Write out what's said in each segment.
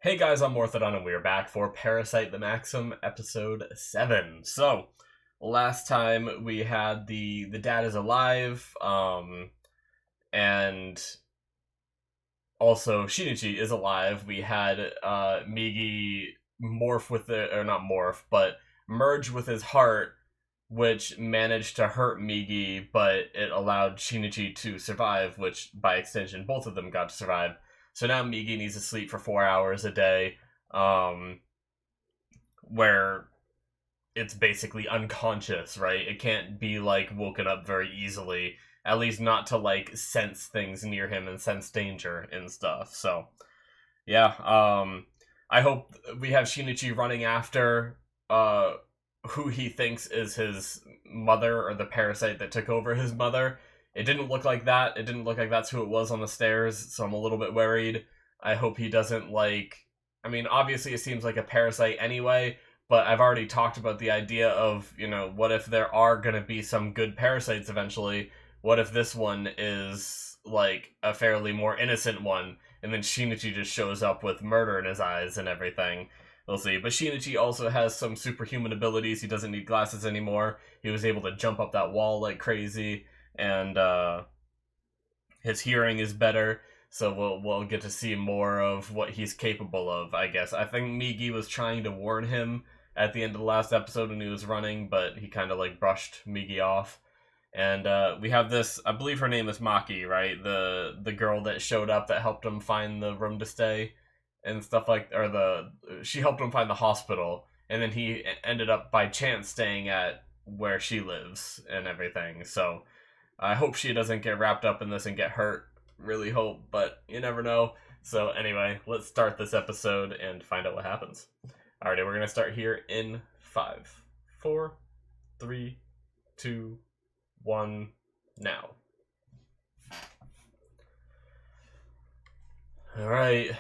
Hey guys, I'm Morthadon and we're back for Parasyte the Maxim, episode 7. So, last time we had the dad is alive, and also Shinichi is alive. We had Migi morph with or not morph, but merge with his heart, which managed to hurt Migi, but it allowed Shinichi to survive, which by extension both of them got to survive. So now Migi needs to sleep for 4 hours a day, where it's basically unconscious, right? It can't be, like, woken up very easily, at least not to, like, sense things near him and sense danger and stuff. So, yeah, I hope we have Shinichi running after, who he thinks is his mother, or the parasite that took over his mother. It didn't look like that. It didn't look like that's who it was on the stairs, so I'm a little bit worried. I hope he doesn't, like... I mean, obviously it seems like a parasite anyway, but I've already talked about the idea of, you know, what if there are gonna be some good parasites eventually? What if this one is, like, a fairly more innocent one, and then Shinichi just shows up with murder in his eyes and everything? We'll see. But Shinichi also has some superhuman abilities. He doesn't need glasses anymore. He was able to jump up that wall like crazy, and his hearing is better, so we'll get to see more of what he's capable of, I guess. I think Migi was trying to warn him at the end of the last episode when he was running, but he kind of, like, brushed Migi off. And we have this, I believe her name is Maki, right? The girl that showed up that helped him find the room to stay and stuff like, or she helped him find the hospital, and then he ended up by chance staying at where she lives and everything. So I hope she doesn't get wrapped up in this and get hurt. Really hope, but you never know. So anyway, let's start this episode and find out what happens. Alrighty, we're gonna start here in 5, 4, 3, 2, 1, now. Alright.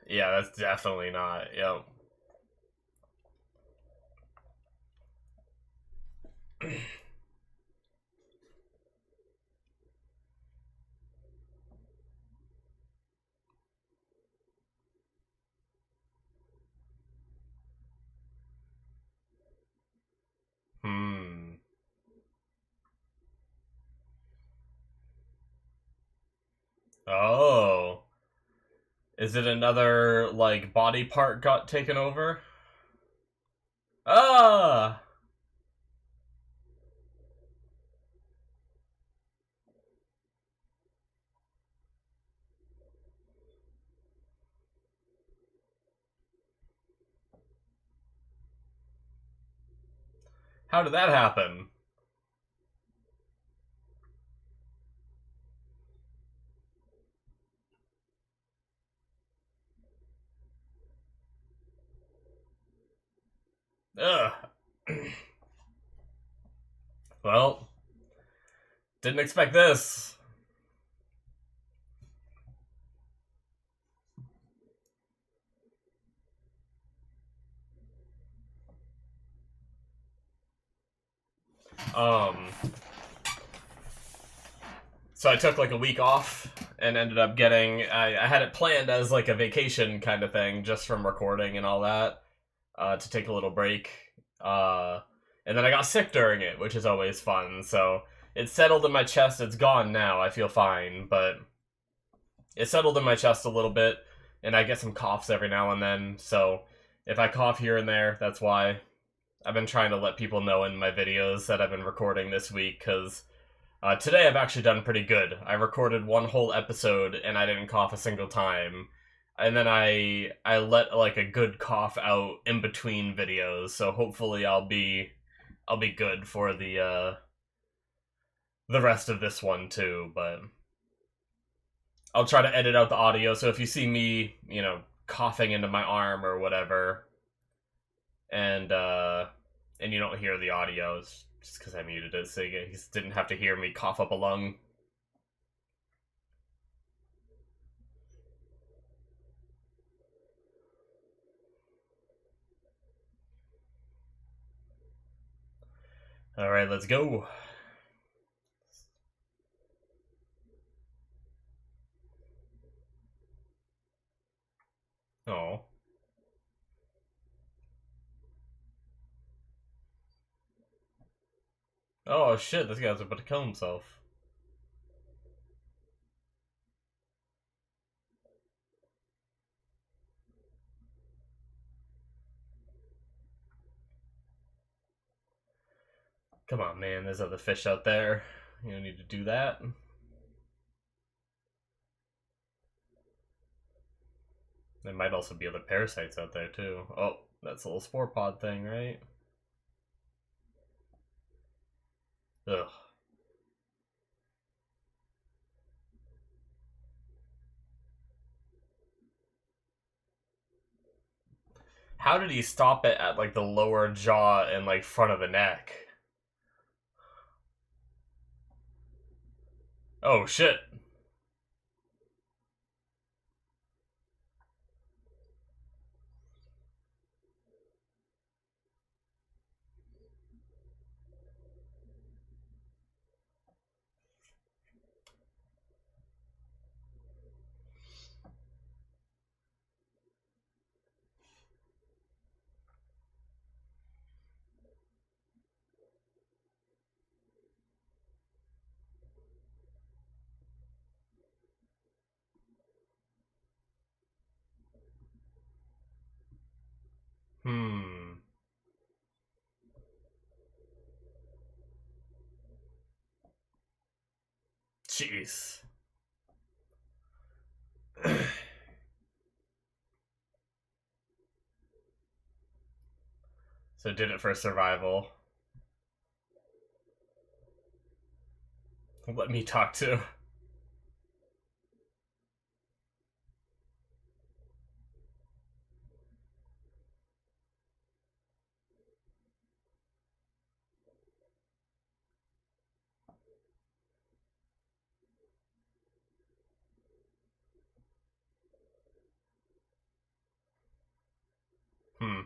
Yeah, that's definitely not. Yep. Hmm. Oh. Is it another, like, body part got taken over? Ah! How did that happen? Ugh. Well, didn't expect this. So I took, like, a week off and ended up getting... I had it planned as, like, a vacation kind of thing, just from recording and all that, to take a little break. And then I got sick during it, which is always fun, so it's settled in my chest. It's gone now. I feel fine, but it settled in my chest a little bit, and I get some coughs every now and then, so if I cough here and there, that's why. I've been trying to let people know in my videos that I've been recording this week, because today I've actually done pretty good. I recorded one whole episode, and I didn't cough a single time. And then I let, like, a good cough out in between videos, so hopefully I'll be good for the rest of this one too, but I'll try to edit out the audio, so if you see me, you know, coughing into my arm or whatever, and you don't hear the audio, it's just because I muted it, so you didn't have to hear me cough up a lung. Alright, let's go. Oh. Oh shit, this guy's about to kill himself. Come on, man, there's other fish out there. You don't need to do that. There might also be other parasites out there, too. Oh, that's a little spore pod thing, right? Ugh. How did he stop it at, like, the lower jaw and, like, front of the neck? Oh, shit. Hmm. Jeez. So did it for survival. Let me talk to. Hmm.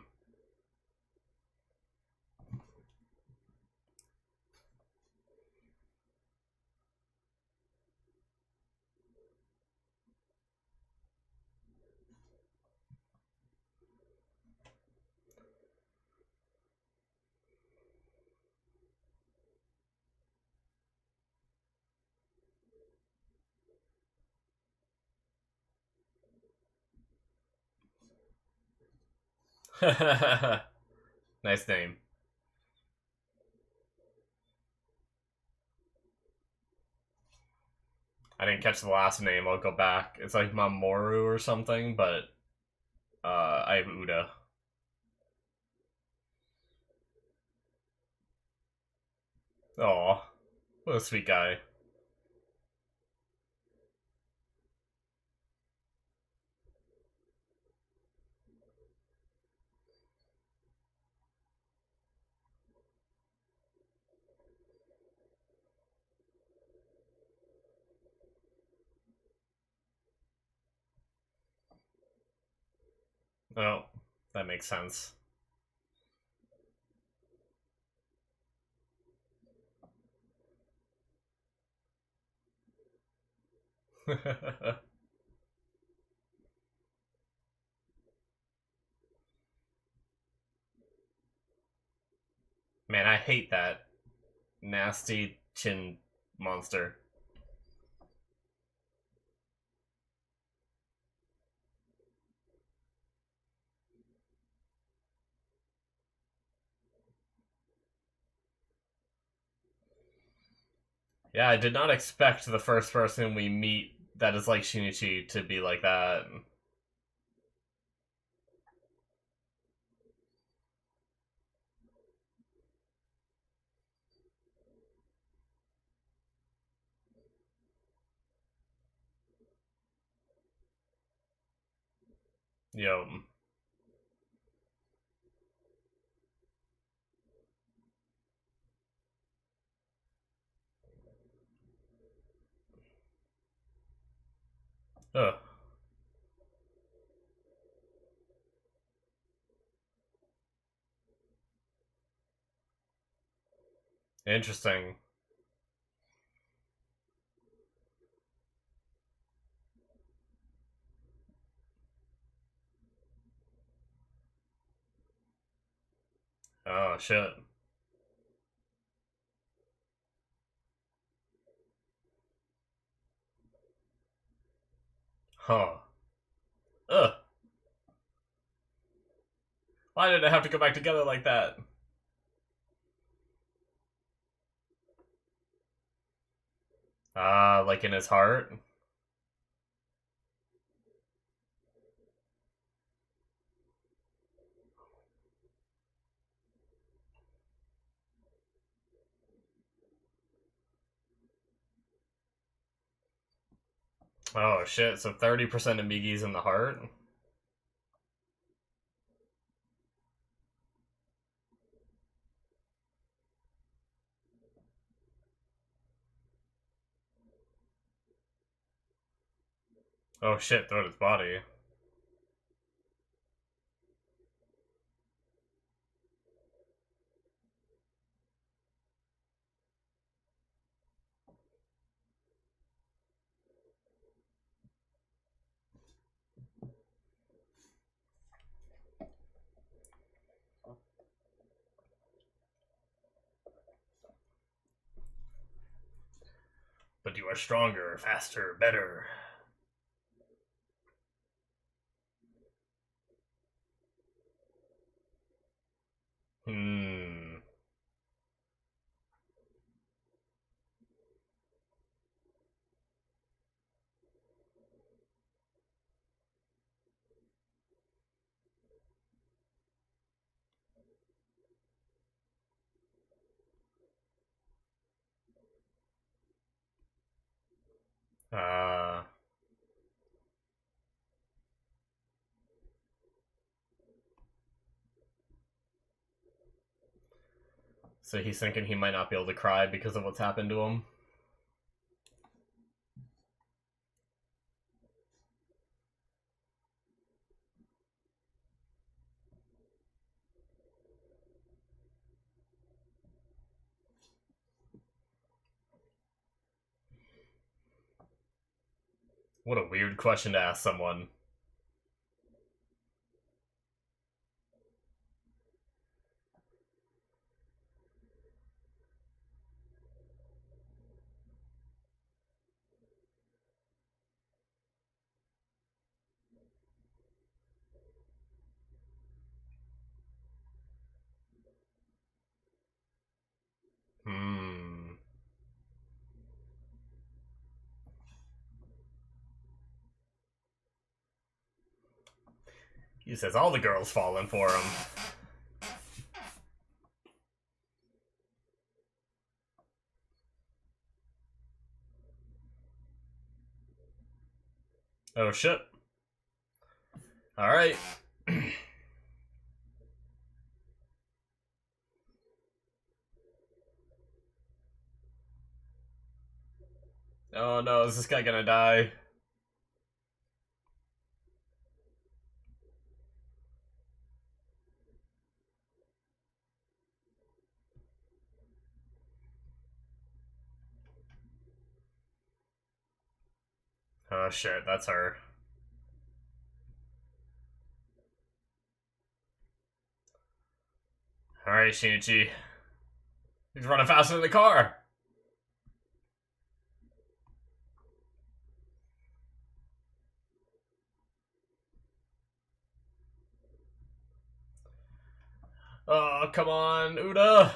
Nice name. I didn't catch the last name. I'll go back. It's like Mamoru or something, but I have Uda. Aw, what a sweet guy. Oh, that makes sense. Man, I hate that nasty chin monster. Yeah, I did not expect the first person we meet that is like Shinichi to be like that. Yo. Ugh. Interesting. Oh, shit. Huh. Ugh. Why did it have to go back together like that? Like in his heart? Oh shit, so 30% of Migi's in the heart? Oh shit, throughout his body. But you are stronger, faster, better. Hmm. Uh... So he's thinking he might not be able to cry because of what's happened to him? What a weird question to ask someone. Hmm. He says all the girls falling for him. Oh shit. Alright. Oh no, is this guy gonna die? Oh shit, that's her. Alright, Shinichi. He's running faster than the car! Oh, come on, Uda!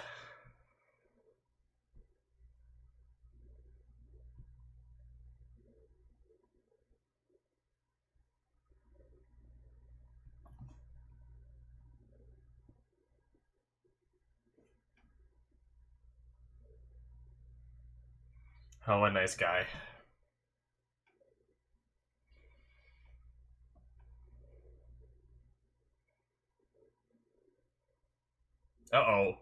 Oh, a nice guy. Uh-oh.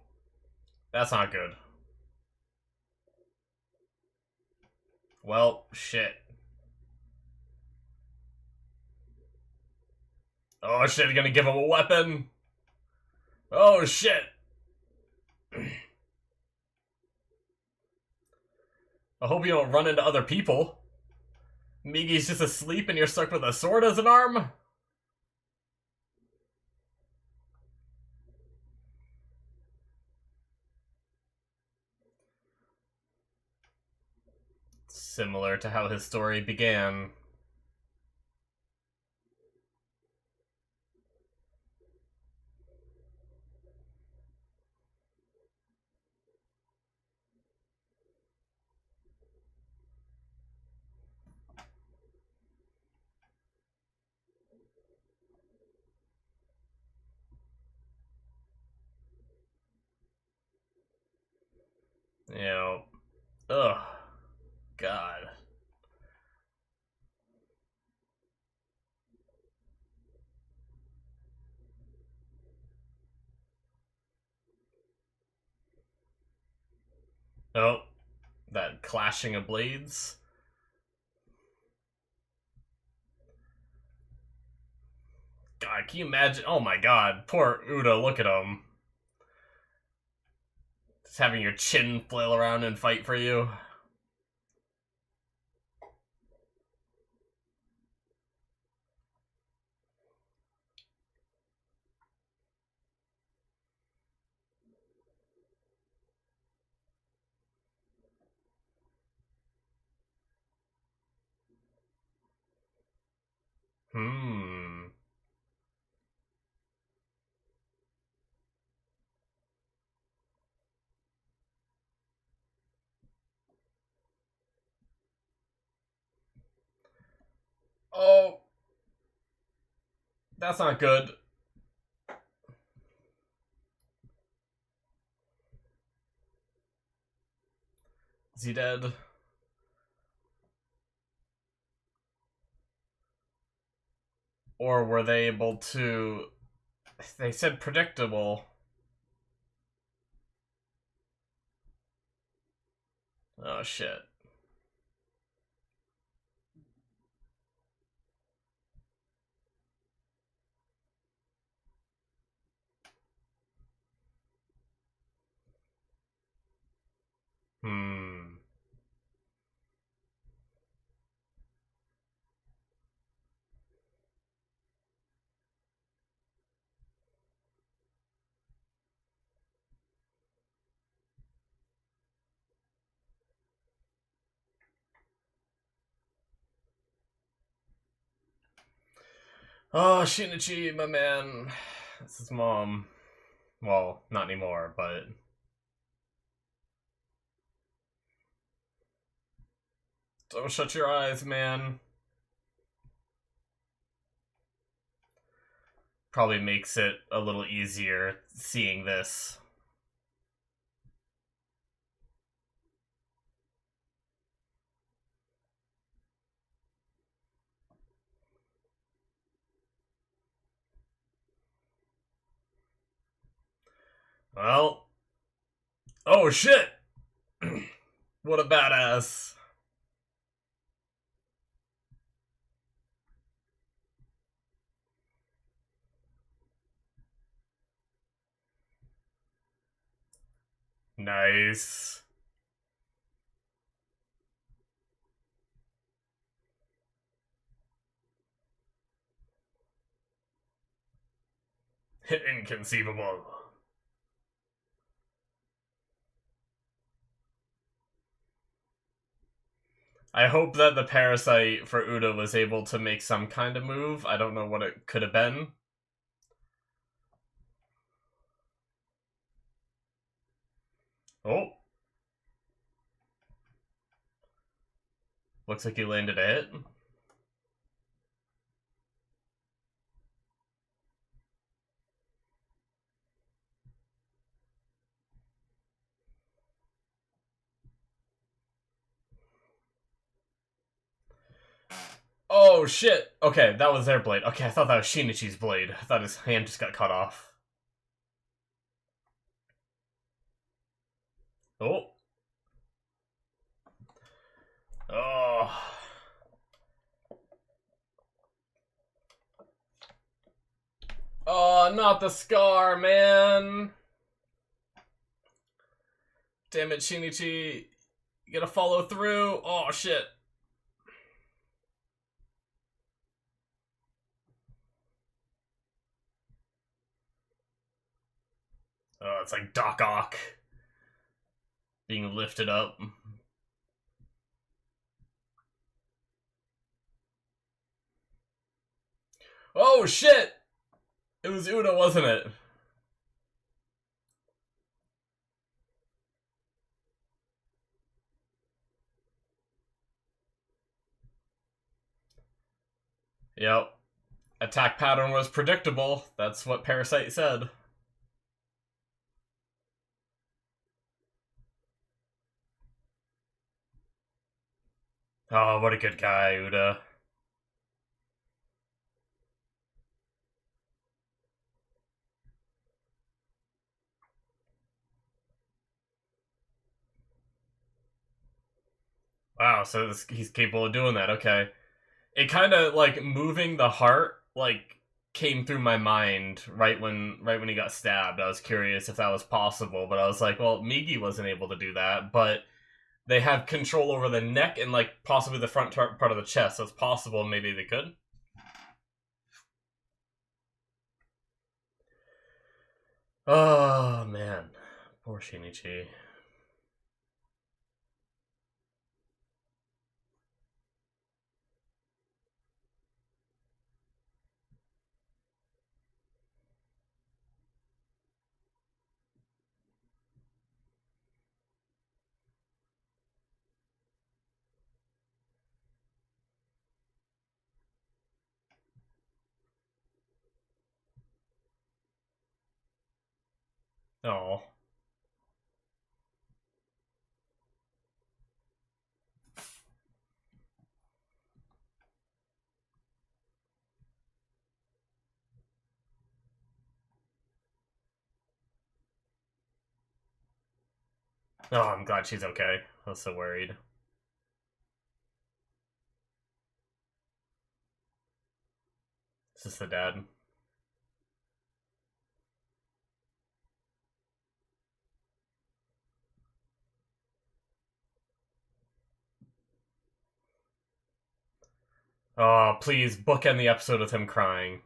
That's not good. Well, shit. Oh shit, gonna give him a weapon? Oh shit! I hope you don't run into other people. Migi's just asleep and you're stuck with a sword as an arm? Similar to how his story began. You know, ugh, God. Oh, that clashing of blades. God, can you imagine? Oh my God, poor Uda, look at him. Just having your chin flail around and fight for you. Hmm. Oh, that's not good. Is he dead? Or were they able to... They said predictable. Oh, shit. Hmm. Oh, Shinichi, my man. That's his mom. Well, not anymore, but... Don't shut your eyes, man. Probably makes it a little easier seeing this. Well... Oh, shit! What a badass. Nice. Inconceivable. I hope that the Parasyte for Uda was able to make some kind of move. I don't know what it could have been. Oh. Looks like he landed a hit. Oh, shit. Okay, that was their blade. Okay, I thought that was Shinichi's blade. I thought his hand just got cut off. Oh. Oh. Oh, not the scar, man. Damn it, Shinichi. You gotta follow through. Oh, shit. Oh, it's like Doc Ock being lifted up. Oh, shit! It was Uda, wasn't it? Yep. Attack pattern was predictable. That's what Parasyte said. Oh, what a good guy, Uda. Wow, so he's capable of doing that. Okay, it kind of like moving the heart like came through my mind right when he got stabbed. I was curious if that was possible, but I was like, well, Migi wasn't able to do that, but they have control over the neck and like possibly the front part of the chest. So it's possible maybe they could. Oh man, poor Shinichi. Oh, oh, I'm glad she's okay. I was so worried. Is this the dad? Oh, please bookend the episode with him crying.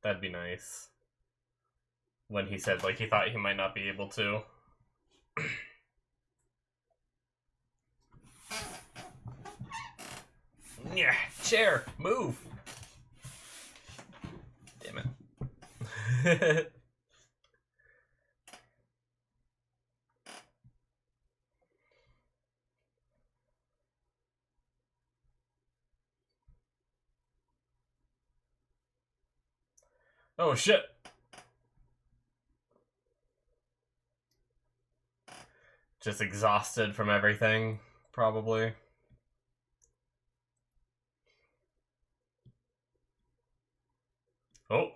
That'd be nice. When he said like he thought he might not be able to. Yeah, chair, move. Damn it. Oh shit. Just exhausted from everything, probably. Oh.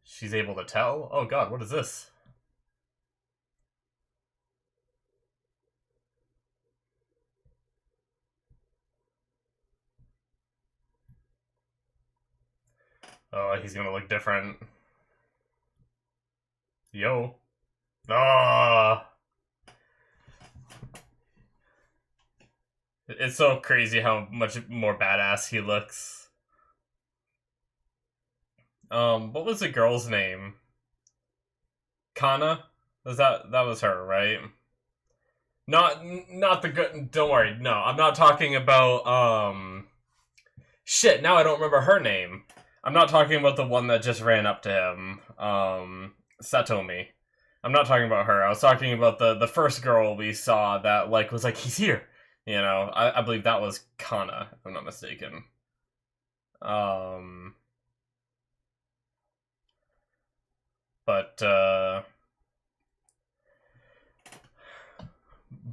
She's able to tell? Oh god, what is this? Oh, he's gonna look different. Yo. Ah. It's so crazy how much more badass he looks. What was the girl's name? Kana? That was her, right? Not the good. Don't worry. No, I'm not talking about. Shit. Now I don't remember her name. I'm not talking about the one that just ran up to him. Satomi. I'm not talking about her. I was talking about the first girl we saw that like was like he's here. You know, I believe that was Kana, if I'm not mistaken. But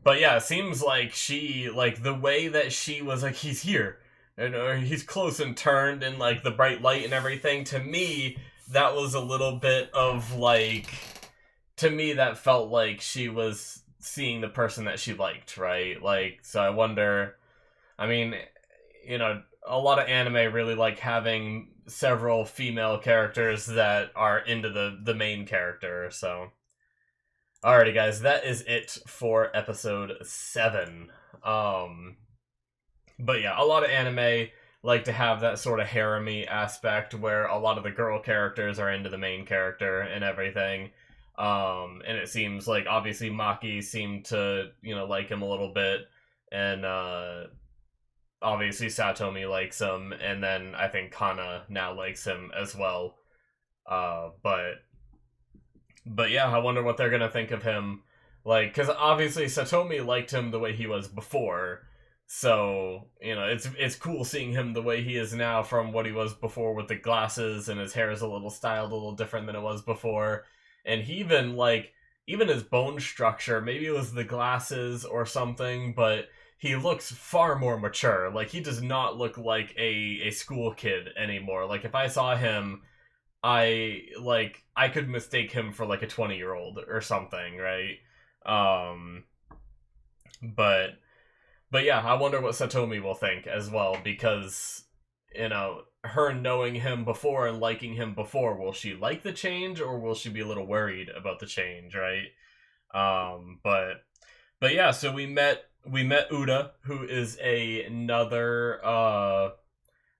But yeah, it seems like she, like, the way that she was like, he's here, and he's close and turned, and, like, the bright light and everything, to me, that was a little bit of, like, to me, that felt like she was seeing the person that she liked, right? Like, so I wonder, I mean, you know, a lot of anime really like having several female characters that are into the main character, so... Alrighty, guys, that is it for episode 7. But yeah, a lot of anime like to have that sort of harem-y aspect where a lot of the girl characters are into the main character and everything. And it seems like obviously Maki seemed to, you know, like him a little bit, and obviously Satomi likes him, and then I think Kana now likes him as well. But yeah, I wonder what they're gonna think of him. Like, because obviously Satomi liked him the way he was before, so you know it's cool seeing him the way he is now from what he was before with the glasses, and his hair is a little styled a little different than it was before, and he even like even his bone structure. Maybe it was the glasses or something, but he looks far more mature. Like, he does not look like a school kid anymore. Like, if I saw him, I could mistake him for like a 20-year-old or something, right? Um, but yeah, I wonder what Satomi will think as well, because her knowing him before and liking him before, will she like the change, or will she be a little worried about the change, right? But yeah, so we met Uda, who is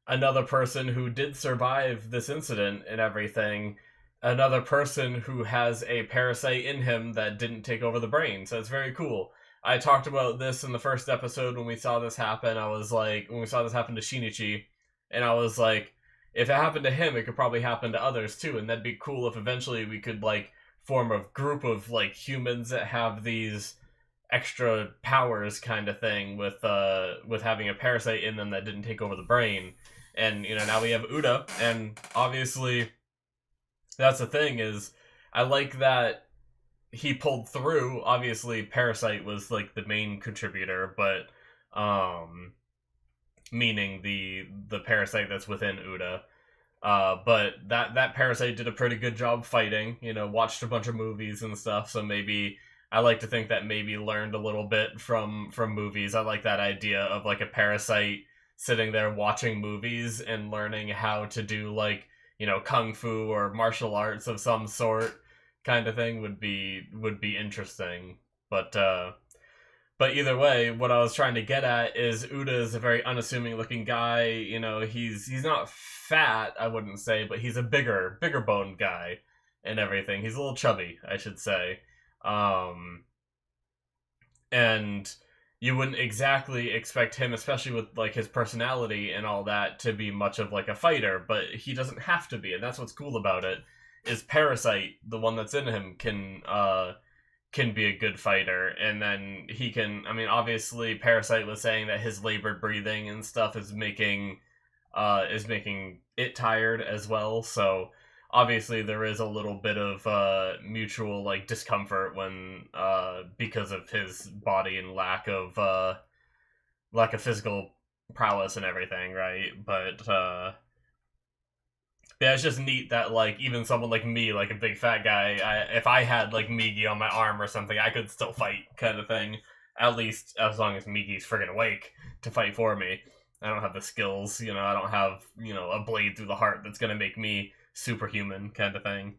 another person who did survive this incident and everything. Another person who has a parasite in him that didn't take over the brain. So it's very cool. I talked about this in the first episode when we saw this happen. I was like, when we saw this happen to Shinichi, and I was like, if it happened to him, it could probably happen to others too, and that'd be cool if eventually we could like form a group of like humans that have these extra powers kind of thing with having a parasite in them that didn't take over the brain. And now we have Uda, and obviously that's the thing, is I like that he pulled through. Obviously Parasyte was like the main contributor, but meaning the parasite that's within Uda. But that parasite did a pretty good job fighting. Watched a bunch of movies and stuff, so maybe I like to think that maybe learned a little bit from movies. I like that idea of like a parasite sitting there watching movies and learning how to do like kung fu or martial arts of some sort, kind of thing would be interesting. But either way, what I was trying to get at is Uda is a very unassuming looking guy. He's not fat, I wouldn't say, but he's a bigger boned guy and everything. He's a little chubby, I should say. And you wouldn't exactly expect him, especially with like his personality and all that, to be much of like a fighter, but he doesn't have to be, and that's what's cool about it. Is Parasyte, the one that's in him, can be a good fighter, and then he can. I mean, obviously, Parasyte was saying that his labored breathing and stuff is making it tired as well. So obviously, there is a little bit of mutual like discomfort when because of his body and lack of physical prowess and everything, right? But yeah, it's just neat that like even someone like me, like a big fat guy, if I had like Migi on my arm or something, I could still fight, kind of thing. At least as long as Migi's friggin' awake to fight for me. I don't have the skills, I don't have a blade through the heart that's gonna make me superhuman, kind of thing.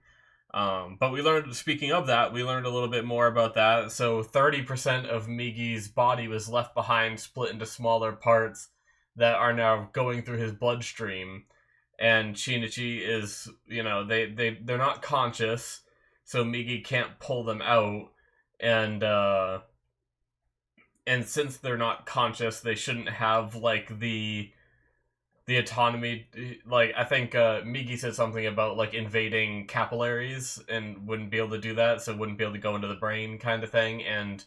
But speaking of that, we learned a little bit more about that. So 30% of Migi's body was left behind, split into smaller parts that are now going through his bloodstream. And Shinichi is, they're not conscious, so Migi can't pull them out, and since they're not conscious, they shouldn't have like the autonomy. Like, I think Migi said something about like invading capillaries and wouldn't be able to do that, so wouldn't be able to go into the brain, kind of thing, and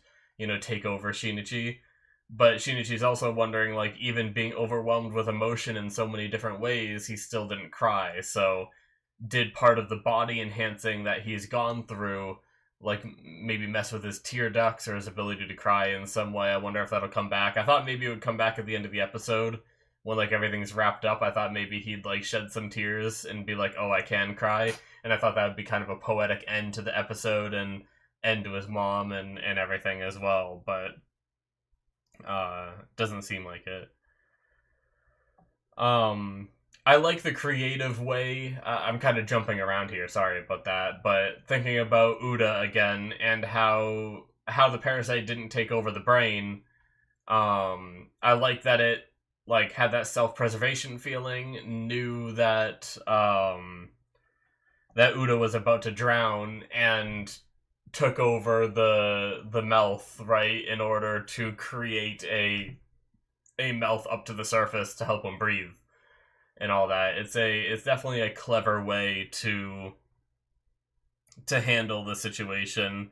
take over Shinichi. But Shinichi's also wondering, like, even being overwhelmed with emotion in so many different ways, he still didn't cry. So, did part of the body enhancing that he's gone through, like, maybe mess with his tear ducts or his ability to cry in some way? I wonder if that'll come back. I thought maybe it would come back at the end of the episode, when, like, everything's wrapped up. I thought maybe he'd, like, shed some tears and be like, oh, I can cry. And I thought that would be kind of a poetic end to the episode and end to his mom and everything as well. But doesn't seem like it. I like the creative way. I'm kind of jumping around here, sorry about that, but thinking about Uda again and how the parasite didn't take over the brain. I like that it like had that self-preservation feeling, knew that that Uda was about to drown, and took over the mouth, right, in order to create a mouth up to the surface to help him breathe and all that. It's definitely a clever way to handle the situation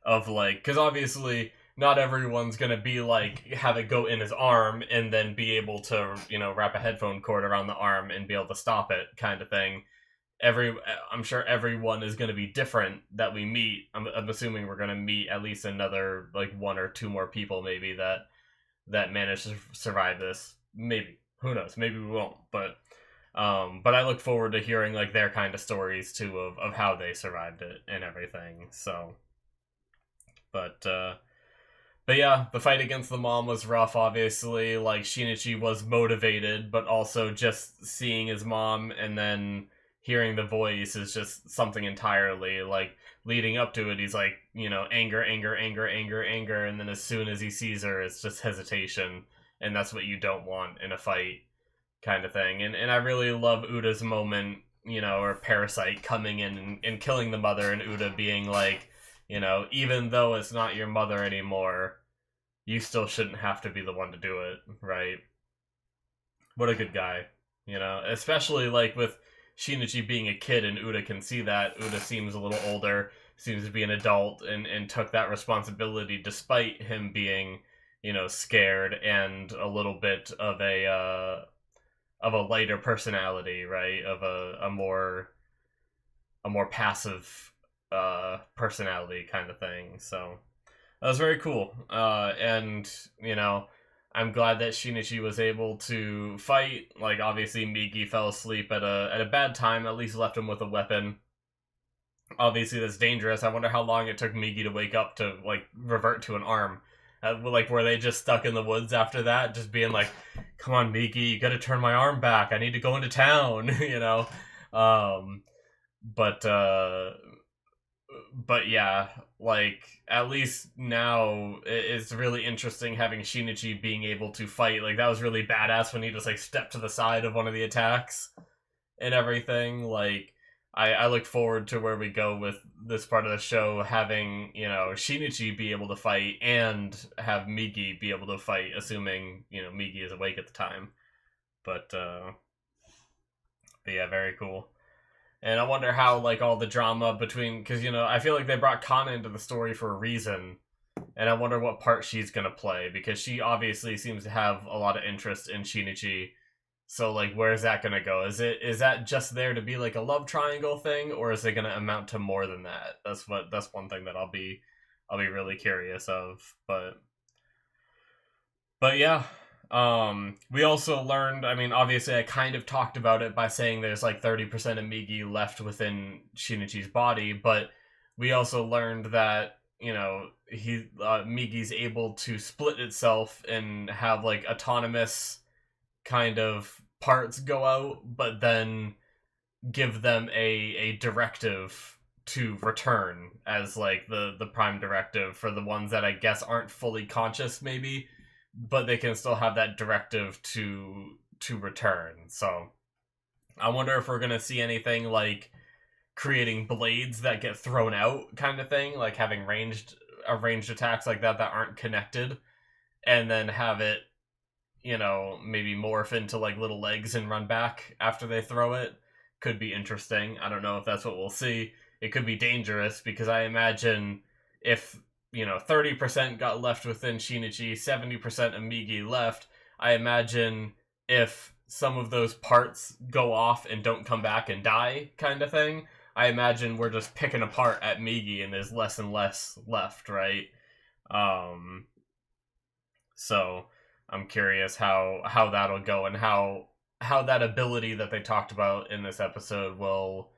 of like, because obviously not everyone's gonna be like have it go in his arm and then be able to wrap a headphone cord around the arm and be able to stop it, kind of thing. I'm sure everyone is going to be different that we meet. I'm assuming we're going to meet at least another like one or two more people maybe that manage to survive this. Maybe, who knows? Maybe we won't. But I look forward to hearing like their kind of stories too of how they survived it and everything. So, but yeah, the fight against the mom was rough. Obviously, like Shinichi was motivated, but also just seeing his mom and then hearing the voice is just something entirely. Like leading up to it, he's like, anger, anger, anger, anger, anger, and then as soon as he sees her, it's just hesitation, and that's what you don't want in a fight, kind of thing. And I really love Uda's moment, or Parasyte coming in and killing the mother, and Uda being like, even though it's not your mother anymore, you still shouldn't have to be the one to do it, right? What a good guy, especially like with Shinichi being a kid and Uda can see that. Uda seems a little older, seems to be an adult, and took that responsibility despite him being, scared and a little bit of a lighter personality, right? Of a more passive personality kind of thing. So that was very cool. And I'm glad that Shinichi was able to fight. Like obviously Migi fell asleep at a bad time, at least left him with a weapon. Obviously that's dangerous. I wonder how long it took Migi to wake up to like revert to an arm. Like were they just stuck in the woods after that, just being like, come on Migi, you gotta turn my arm back, I need to go into town. But yeah, like at least now it's really interesting having Shinichi being able to fight. Like that was really badass when he just like stepped to the side of one of the attacks and everything. Like I look forward to where we go with this part of the show, having Shinichi be able to fight and have Migi be able to fight, assuming Migi is awake at the time. But yeah, very cool. And I wonder how, like, all the drama between... Because, I feel like they brought Kana into the story for a reason. And I wonder what part she's going to play. Because she obviously seems to have a lot of interest in Shinichi. So, like, where's that going to go? Is that just there to be, like, a love triangle thing? Or is it going to amount to more than that? That's one thing that I'll be really curious of. But yeah... we also learned, I mean, obviously I kind of talked about it by saying there's like 30% of Migi left within Shinichi's body, but we also learned that, Migi's able to split itself and have like autonomous kind of parts go out, but then give them a directive to return as like the prime directive for the ones that I guess aren't fully conscious maybe, but they can still have that directive to return. So I wonder if we're gonna see anything like creating blades that get thrown out kind of thing, like having ranged attacks like that aren't connected, and then have it maybe morph into like little legs and run back after they throw it. Could be interesting. I don't know if that's what we'll see. It could be dangerous, because I imagine if 30% got left within Shinichi, 70% of Migi left. I imagine if some of those parts go off and don't come back and die, kind of thing, I imagine we're just picking apart at Migi and there's less and less left, right? So I'm curious how that'll go, and how that ability that they talked about in this episode will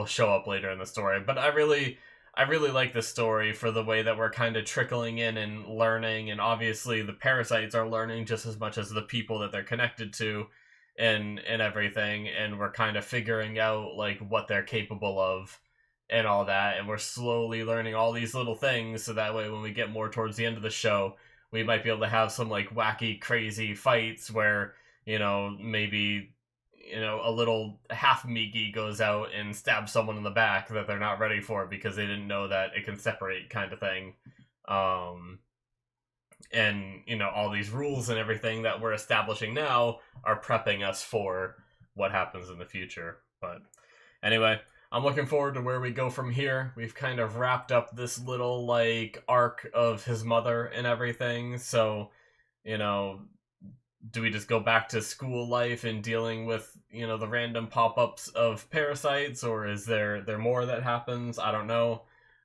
show up later in the story. But I really like this story for the way that we're kind of trickling in and learning, and obviously the Parasytes are learning just as much as the people that they're connected to and everything, and we're kind of figuring out like what they're capable of and all that, and we're slowly learning all these little things, so that way when we get more towards the end of the show, we might be able to have some like wacky crazy fights where maybe a little half Migi goes out and stabs someone in the back that they're not ready for because they didn't know that it can separate, kind of thing. And all these rules and everything that we're establishing now are prepping us for what happens in the future. But anyway, I'm looking forward to where we go from here. We've kind of wrapped up this little like arc of his mother and everything, so do we just go back to school life and dealing with the random pop-ups of Parasytes, or is there more that happens? I don't know.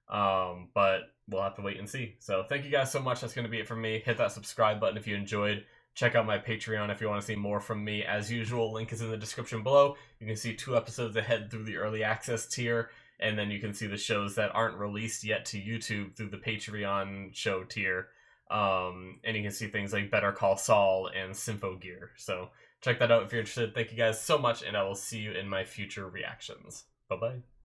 But we'll have to wait and see. So thank you guys so much. That's going to be it from me. Hit that subscribe button if you enjoyed. Check out my Patreon if you want to see more from me. As usual, link is in the description below. You can see 2 episodes ahead through the early access tier, and then you can see the shows that aren't released yet to YouTube through the Patreon show tier. And you can see things like Better Call Saul and Symphogear. So check that out if you're interested. Thank you guys so much, and I will see you in my future reactions. Bye-bye.